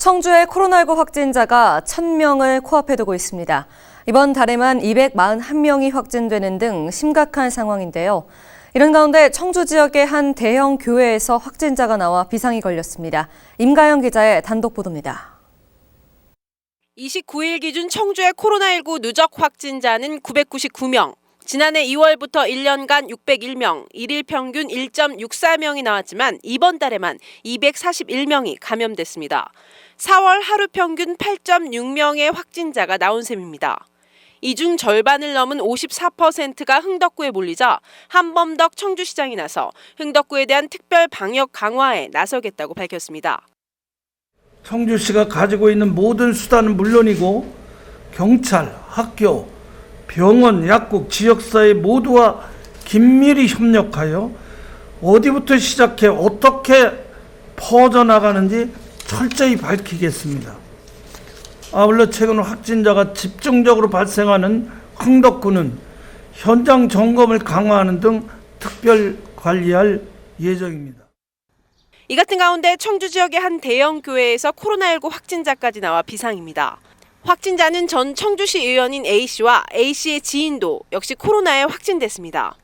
청주의 코로나19 확진자가 1,000명을 코앞에 두고 있습니다. 이번 달에만 241명이 확진되는 등 심각한 상황인데요. 이런 가운데 청주 지역의 한 대형 교회에서 확진자가 나와 비상이 걸렸습니다. 임가영 기자의 단독 보도입니다. 29일 기준 청주의 코로나19 누적 확진자는 999명. 지난해 2월부터 1년간 601명, 일일 평균 1.64명이 나왔지만 이번 달에만 241명이 감염됐습니다. 4월 하루 평균 8.6명의 확진자가 나온 셈입니다. 이 중 절반을 넘은 54%가 흥덕구에 몰리자 한범덕 청주시장이 나서 흥덕구에 대한 특별 방역 강화에 나서겠다고 밝혔습니다. 청주시가 가지고 있는 모든 수단은 물론이고 경찰, 학교, 병원, 약국, 지역사회 모두와 긴밀히 협력하여 어디부터 시작해 어떻게 퍼져나가는지 철저히 밝히겠습니다. 아울러 최근 확진자가 집중적으로 발생하는 흥덕구는 현장 점검을 강화하는 등 특별 관리할 예정입니다. 이 같은 가운데 청주 지역의 한 대형 교회에서 코로나19 확진자까지 나와 비상입니다. 확진자는 전 청주시 의원인 A씨와 A씨의 지인도 역시 코로나에 확진됐습니다.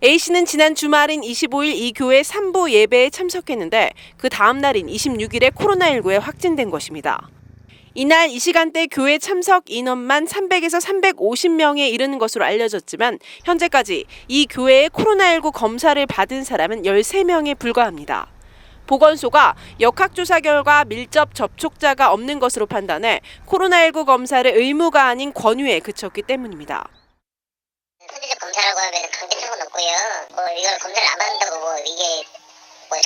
A씨는 지난 주말인 25일 이 교회 산보 예배에 참석했는데 그 다음 날인 26일에 코로나19에 확진된 것입니다. 이날 이 시간대 교회 참석 인원만 300에서 350명에 이르는 것으로 알려졌지만 현재까지 이 교회의 코로나19 검사를 받은 사람은 13명에 불과합니다. 보건소가 역학조사 결과 밀접 접촉자가 없는 것으로 판단해 코로나19 검사를 의무가 아닌 권유에 그쳤기 때문입니다. 선제적 검사라고 하면 강제성은 없고요. 이걸 검사를 안 받는다고 이게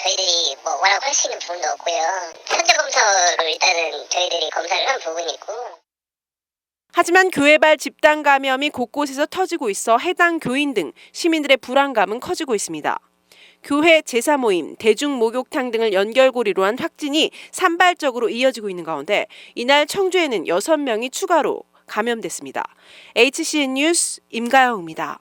저희들이 워낙 할 수 있는 부분도 없고요. 선제 검사로 일단은 저희들이 검사를 한 부분이 있고. 하지만 교회발 집단 감염이 곳곳에서 터지고 있어 해당 교인 등 시민들의 불안감은 커지고 있습니다. 교회 제사 모임, 대중 목욕탕 등을 연결고리로 한 확진이 산발적으로 이어지고 있는 가운데 이날 청주에는 6명이 추가로 감염됐습니다. HCN 뉴스 임가영입니다.